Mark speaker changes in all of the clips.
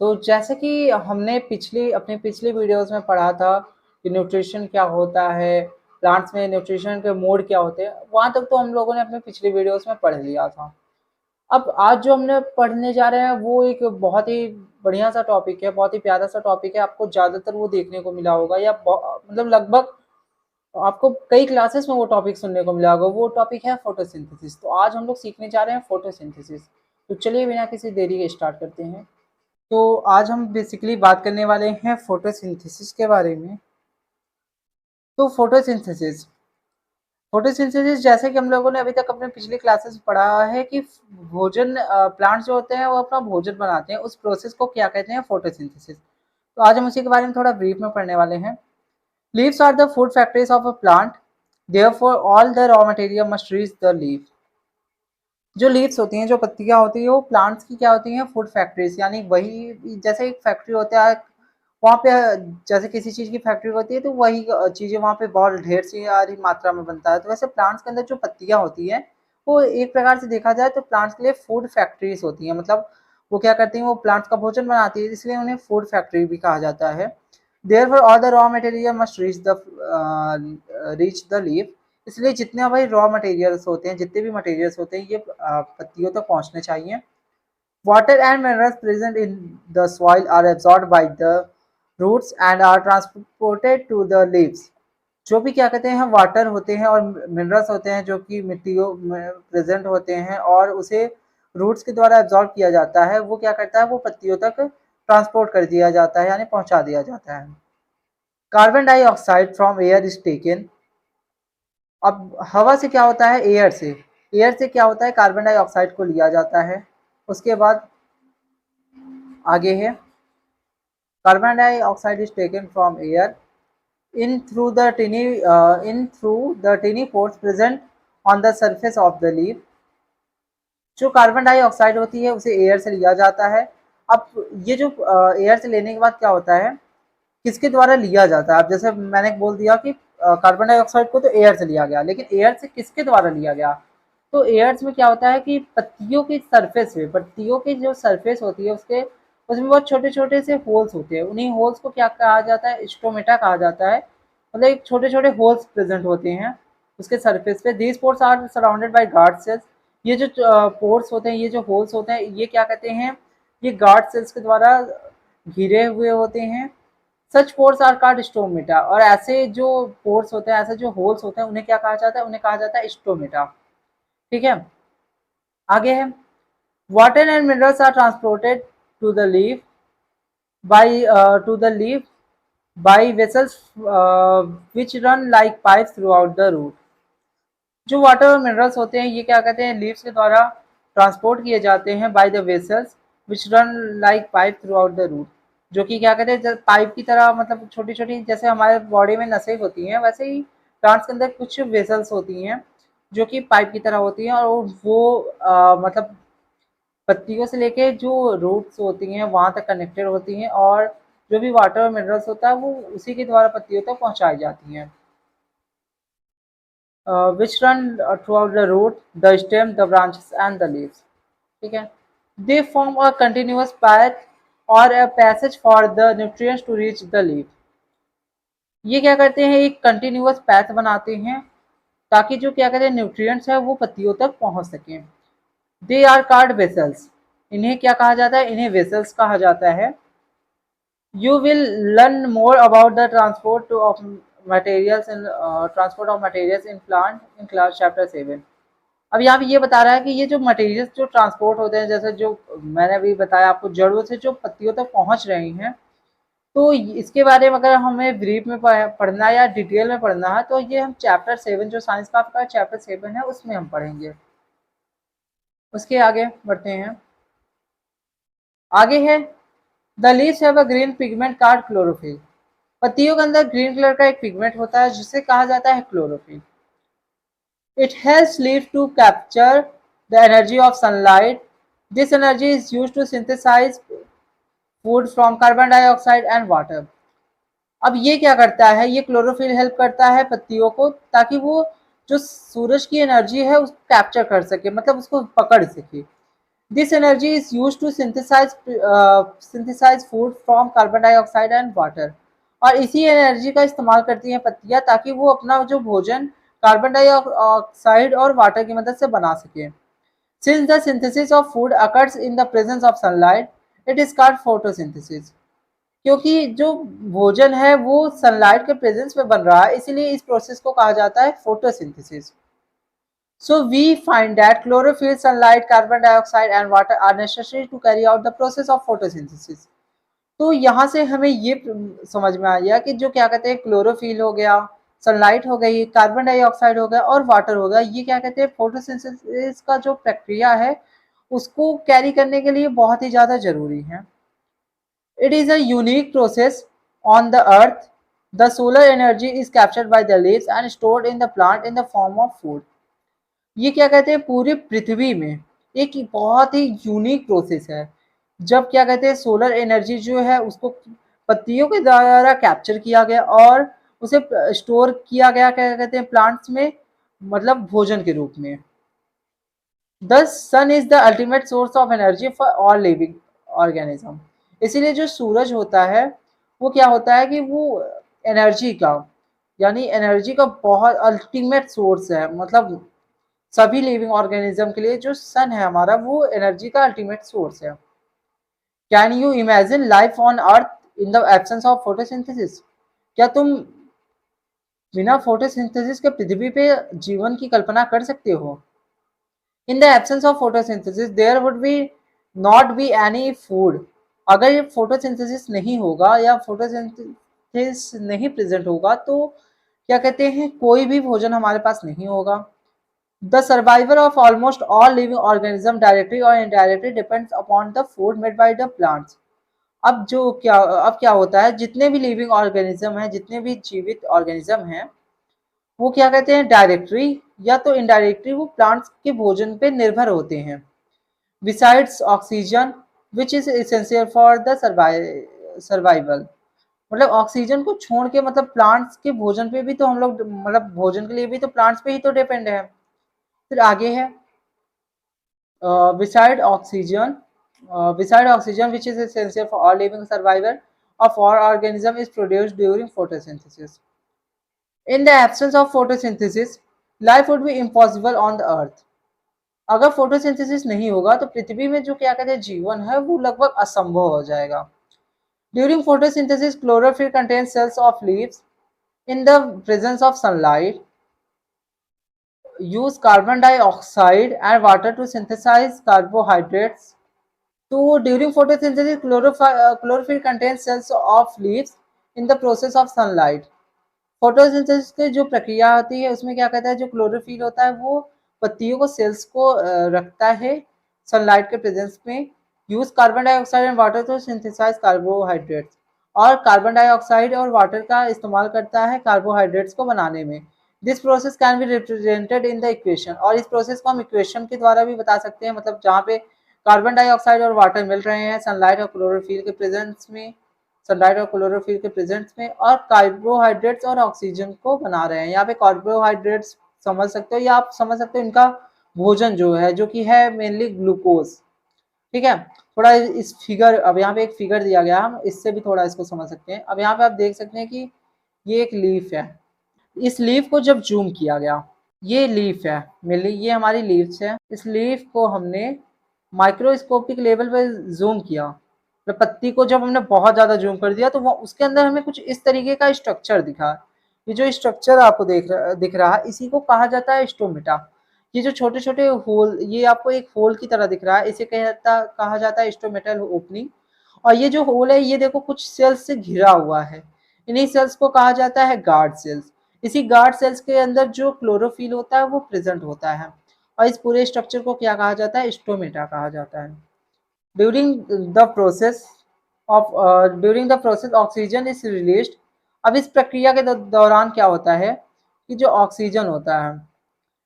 Speaker 1: तो जैसे कि हमने अपनी पिछली वीडियोस में पढ़ा था कि न्यूट्रिशन क्या होता है, प्लांट्स में न्यूट्रिशन के मोड क्या होते हैं, वहाँ तक तो हम लोगों ने अपनी पिछली वीडियोस में पढ़ लिया था। अब आज जो हमने पढ़ने जा रहे हैं वो एक बहुत ही बढ़िया सा टॉपिक है, बहुत ही प्यारा सा टॉपिक है। आपको ज़्यादातर वो देखने को मिला होगा या मतलब लगभग आपको कई क्लासेस में वो टॉपिक सुनने को मिला होगा। वो टॉपिक है फोटोसिंथेसिस। तो आज हम लोग सीखने जा रहे हैं फोटोसिंथेसिस। तो चलिए बिना किसी देरी के स्टार्ट करते हैं। तो आज हम बेसिकली बात करने वाले हैं फोटोसिंथेसिस के बारे में। तो फोटोसिंथेसिस जैसे कि हम लोगों ने अभी तक अपने पिछले क्लासेस में पढ़ा है कि भोजन प्लांट्स जो होते हैं वो अपना भोजन बनाते हैं, उस प्रोसेस को क्या कहते हैं, फोटोसिंथेसिस। तो आज हम उसी के बारे में थोड़ा ब्रीफ में पढ़ने वाले हैं। Leaves are the food factories of a plant, therefore all the raw material must reach the leaf. जो लीव्स होती हैं, जो पत्तियां होती हैं, वो प्लांट्स की क्या होती हैं, फूड फैक्ट्रीज। यानी वही जैसे एक फैक्ट्री होता है वहाँ पे, जैसे किसी चीज़ की फैक्ट्री होती है तो वही चीज़ें वहाँ पे बहुत ढेर सारी मात्रा में बनता है। तो वैसे प्लांट्स के अंदर जो पत्तियाँ होती हैं वो एक प्रकार से देखा जाए तो प्लांट्स के लिए फूड फैक्ट्रीज होती हैं। मतलब वो क्या करती हैं, वो प्लांट्स का भोजन बनाती है, इसलिए उन्हें फूड फैक्ट्री भी कहा जाता है। Therefore all the raw material must reach the leaf. इसलिए जितने भाई रॉ मटेरियल्स होते हैं, जितने भी मटेरियल्स होते हैं, ये पत्तियों तक पहुँचने चाहिए। Water and minerals present in the soil are absorbed by the roots and are transported to the leaves. जो भी क्या कहते हैं, वाटर होते हैं और मिनरल्स होते हैं जो कि मिट्टियों में प्रेजेंट होते हैं और उसे रूट्स के द्वारा एब्जॉर्ब किया जाता है, वो क्या करता है, वो पत्तियों तक ट्रांसपोर्ट कर दिया जाता है, यानी पहुंचा दिया जाता है। Carbon dioxide from air is taken. अब हवा से क्या होता है, एयर से क्या होता है, कार्बन डाइऑक्साइड को लिया जाता है। उसके बाद आगे है, carbon dioxide is taken from air in through the tiny pores present on the surface of the leaf। जो कार्बन डाइऑक्साइड होती है उसे एयर से लिया जाता है। अब ये जो एयर से लेने के बाद क्या होता है, किसके द्वारा लिया जाता है। अब जैसे मैंने बोल दिया कि कार्बन डाइऑक्साइड को तो एयर से लिया गया, लेकिन एयर से किसके द्वारा लिया गया, तो एयर्स में क्या होता है कि पत्तियों की जो सरफेस होती है उसके उसमें बहुत छोटे छोटे से होल्स होते हैं। उन्हीं होल्स को क्या कहा जाता है, स्टोमेटा कहा जाता है। मतलब एक छोटे छोटे होल्स प्रेजेंट होते हैं उसके सरफेस पे। These pores are surrounded by guard cells. ये जो पोर्स होते हैं, ये जो होल्स होते हैं, ये क्या कहते हैं, ये गार्ड सेल्स के द्वारा घिरे हुए होते हैं। सच पोर्स आर कॉल्ड स्टोमेटा। और ऐसे जो पोर्स होते हैं, ऐसे जो होल्स होते हैं, उन्हें क्या कहा जाता है, उन्हें कहा जाता है स्टोमेटा। ठीक है, आगे है, water and minerals are transported to the leaf by vessels which run like pipes throughout the root. जो वाटर और मिनरल्स होते हैं ये क्या कहते हैं, लीव्स के द्वारा ट्रांसपोर्ट किए जाते हैं by the vessels which run like pipe throughout the root. जो कि क्या कहते हैं, पाइप की तरह, मतलब छोटी छोटी, जैसे हमारे बॉडी में नसें होती हैं वैसे ही प्लांट्स के अंदर कुछ वेसल्स होती हैं जो कि पाइप की तरह होती हैं। और वो मतलब पत्तियों से लेके जो रूट्स होती हैं वहाँ तक कनेक्टेड होती हैं, और जो भी वाटर और मिनरल्स होता है वो उसी के द्वारा पत्तियों तक पहुँचाई जाती हैं। which run throughout the root, the stem, the branches and the leaves. ठीक है, they form a continuous path or a passage for the nutrients to reach the leaf। ये क्या करते हैं, एक कंटिन्यूअस पैथ बनाते हैं ताकि जो क्या कहते हैं न्यूट्रिएंट्स है वो पत्तियों तक पहुंच सकें। They are called vessels. इन्हें क्या कहा जाता है, इन्हें वेसल्स कहा जाता है। You will learn more about the transport of materials in plant in class chapter 7। अब यहाँ पे ये बता रहा है कि ये जो मटेरियल्स जो ट्रांसपोर्ट होते हैं, जैसे जो मैंने अभी बताया आपको, जड़ों से जो पत्तियों तक पहुँच रही हैं, तो इसके बारे में अगर हमें ब्रीफ में पढ़ना है या डिटेल में पढ़ना है तो ये हम चैप्टर 7, जो साइंस का आपका चैप्टर 7 है, उसमें हम पढ़ेंगे। उसके आगे बढ़ते हैं। आगे है, the leaves have a green pigment called chlorophyll. पत्तियों के अंदर ग्रीन कलर का एक पिगमेंट होता है जिसे कहा जाता है chlorophyll. It helps leaf to capture the energy of sunlight. This energy is used to synthesize food from carbon dioxide and water। अब ये क्या करता है, ये क्लोरोफिल हेल्प करता है पत्तियों को ताकि वो जो सूरज की एनर्जी है उसको कैप्चर कर सके, मतलब उसको पकड़ सके। This energy is use to synthesize food from carbon dioxide and water. और इसी एनर्जी का इस्तेमाल करती हैं पत्तियां ताकि वो अपना जो भोजन कार्बन डाइऑक्साइड और वाटर की मदद से बना सके। Since the synthesis of food occurs in the presence of sunlight, it is called photosynthesis। क्योंकि जो भोजन है वो सनलाइट के प्रेजेंस में बन रहा है, इसीलिए इस प्रोसेस को कहा जाता है photosynthesis. So we find that chlorophyll, sunlight, carbon dioxide and water are necessary to carry out the process of photosynthesis। तो यहाँ से हमें ये समझ में आ गया कि जो क्या कहते हैं क्लोरोफिल हो गया, सनलाइट हो गई, कार्बन डाइऑक्साइड हो गया और वाटर हो गया, ये क्या कहते हैं फोटोसिंथेसिस का जो प्रक्रिया है उसको कैरी करने के लिए बहुत ही ज़्यादा ज़रूरी है। It is a unique process on the earth. The solar energy is captured by the leaves and stored in the plant in the form of food. ये क्या कहते हैं पूरी पृथ्वी में एक बहुत ही यूनिक प्रोसेस है। जब क्या कहते हैं सोलर एनर्जी जो है उसको पत्तियों के द्वारा कैप्चर किया गया और उसे स्टोर किया गया क्या कहते हैं प्लांट्स में, मतलब भोजन के रूप में। The sun is the ultimate source of energy for all living organism. इसीलिए जो सूरज होता है वो क्या होता है कि वो एनर्जी का, यानी एनर्जी का बहुत अल्टीमेट सोर्स है। मतलब सभी लिविंग ऑर्गेनिज्म के लिए जो सन है हमारा वो एनर्जी का अल्टीमेट सोर्स है। Can you imagine life on earth in the absence of photosynthesis? क्या तुम बिना फोटोसिंथेसिस के पृथ्वी पे जीवन की कल्पना कर सकते हो? In the absence of photosynthesis there would be not be any food. अगर ये फोटोसिंथेसिस नहीं होगा या फोटोसिंथेसिस नहीं प्रेजेंट होगा तो क्या कहते हैं कोई भी भोजन हमारे पास नहीं होगा। The survival of almost all living organisms directly or indirectly depends upon the food made by the plants। अब क्या होता है जितने भी लिविंग ऑर्गेनिज्म हैं, जितने भी जीवित ऑर्गेनिज्म हैं, वो क्या कहते हैं डायरेक्टली या तो इनडायरेक्टली वो प्लांट्स के भोजन पे निर्भर होते हैं। Besides oxygen which is essential for the survival. मतलब ऑक्सीजन को छोड़ के मतलब प्लांट्स के भोजन पे भी तो हम लोग, मतलब भोजन के लिए भी तो प्लांट्स पे ही तो डिपेंड है। फिर आगे है beside oxygen, beside oxygen which is essential for all living survival of all organism is produced during photosynthesis। In the absence of photosynthesis, life would be impossible on the earth। अगर photosynthesis नहीं होगा तो पृथ्वी में जो क्या कहते हैं जीवन है वो लगभग असंभव हो जाएगा। During photosynthesis chlorophyll contains cells of leaves in the presence of sunlight use carbon dioxide and water to synthesize carbohydrates। So during photosynthesis, chlorophyll contains cells of leaves in the process of sunlight। Photosynthesis की जो प्रक्रिया होती है उसमें क्या कहता है जो क्लोरोफिल होता है वो पत्तियों को सेल्स को रखता है सनलाइट के प्रेजेंस में। Use carbon dioxide and water to synthesize carbohydrates. और कार्बन डाइऑक्साइड और वाटर का इस्तेमाल करता है कार्बोहाइड्रेट्स को बनाने में। This process can be represented in the equation. और इस प्रोसेस को हम इक्वेशन के द्वारा भी बता सकते हैं, मतलब जहाँ पे कार्बन डाइऑक्साइड और वाटर मिल रहे हैं सनलाइट और क्लोरोफिल के प्रेजेंस में, सनलाइट और क्लोरोफिल के प्रेजेंस में, और कार्बोहाइड्रेट्स और ऑक्सीजन को बना रहे हैं। यहाँ पे कार्बोहाइड्रेट्स समझ सकते हो या आप समझ सकते हो इनका भोजन जो है जो कि है मेनली ग्लूकोज। ठीक है, थोड़ा इस फिगर, अब यहाँ पे एक फिगर दिया गया, हम इससे भी थोड़ा इसको समझ सकते हैं। अब यहाँ पे आप देख सकते हैं कि ये एक लीफ है। इस लीफ को जब जूम किया गया, ये लीफ है मेनली, ये हमारी लीव्स है। इस लीफ को हमने माइक्रोस्कोपिक लेवल पे जूम किया, तो पत्ती को जब हमने बहुत ज़्यादा जूम कर दिया तो वो उसके अंदर हमें कुछ इस तरीके का स्ट्रक्चर दिखा। ये जो स्ट्रक्चर आपको दिख रहा है इसी को कहा जाता है स्टोमेटा। ये जो छोटे छोटे होल, ये आपको एक होल की तरह दिख रहा है, इसे कहा जाता है स्टोमेटल ओपनिंग। और ये जो होल है ये देखो कुछ सेल्स से घिरा हुआ है, इन्हीं सेल्स को कहा जाता है गार्ड सेल्स। इसी गार्ड सेल्स के अंदर जो क्लोरोफिल होता है वो प्रेजेंट होता है, और इस पूरे स्ट्रक्चर को क्या कहा जाता है स्टोमेटा कहा जाता है। During the process oxygen is released. अब इस प्रक्रिया के दौरान क्या होता है कि जो ऑक्सीजन होता है,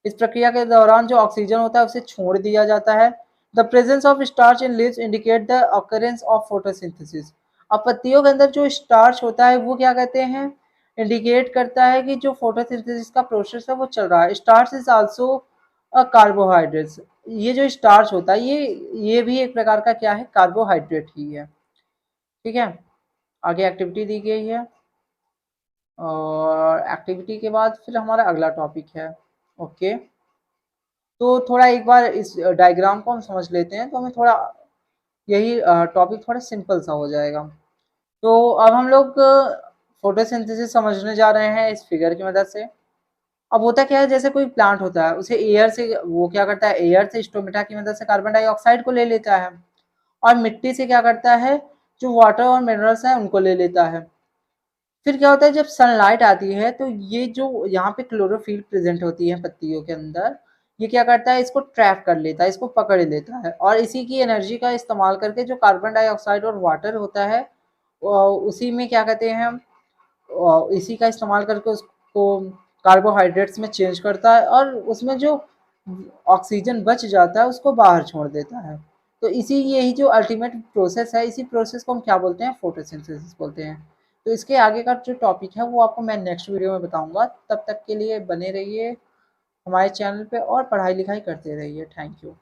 Speaker 1: इस प्रक्रिया के दौरान जो ऑक्सीजन होता है उसे छोड़ दिया जाता है। The presence of starch in leaves indicate the occurrence of photosynthesis. अब पत्तियों के अंदर जो स्टार्च होता है वो क्या कहते हैं इंडिकेट करता है कि जो फोटोसिंथेसिस का प्रोसेस है वो चल रहा है। Starch is also a carbohydrates. ये जो स्टार्च होता है ये भी एक प्रकार का क्या है, कार्बोहाइड्रेट ही है। ठीक है, आगे एक्टिविटी दी गई है, और एक्टिविटी के बाद फिर हमारा अगला टॉपिक है। ओके, तो थोड़ा एक बार इस डायग्राम को हम समझ लेते हैं, तो हमें थोड़ा यही टॉपिक थोड़ा सिंपल सा हो जाएगा। तो अब हम लोग फोटोसिंथेसिस समझने जा रहे हैं इस फिगर की मदद से। अब होता क्या है, जैसे कोई प्लांट होता है, उसे एयर से वो क्या करता है, एयर से स्टोमेटा की मदद से कार्बन डाइऑक्साइड को ले लेता है, और मिट्टी से क्या करता है, जो वाटर और मिनरल्स हैं उनको ले लेता है। फिर क्या होता है, जब सनलाइट आती है तो ये जो यहाँ पे क्लोरोफिल प्रेजेंट होती है पत्तियों के अंदर, ये क्या करता है, इसको ट्रैप कर लेता है, इसको पकड़ लेता है, और इसी की एनर्जी का इस्तेमाल करके जो कार्बन डाइऑक्साइड और वाटर होता है, उसी में क्या कहते हैं हम, इसी का इस्तेमाल करके उसको कार्बोहाइड्रेट्स में चेंज करता है, और उसमें जो ऑक्सीजन बच जाता है उसको बाहर छोड़ देता है। तो इसी यही जो अल्टीमेट प्रोसेस है, इसी प्रोसेस को हम क्या बोलते हैं, फोटोसिंथेसिस बोलते हैं। तो इसके आगे का जो टॉपिक है वो आपको मैं नेक्स्ट वीडियो में बताऊंगा। तब तक के लिए बने रहिए हमारे चैनल पे और पढ़ाई लिखाई करते रहिए। Thank you.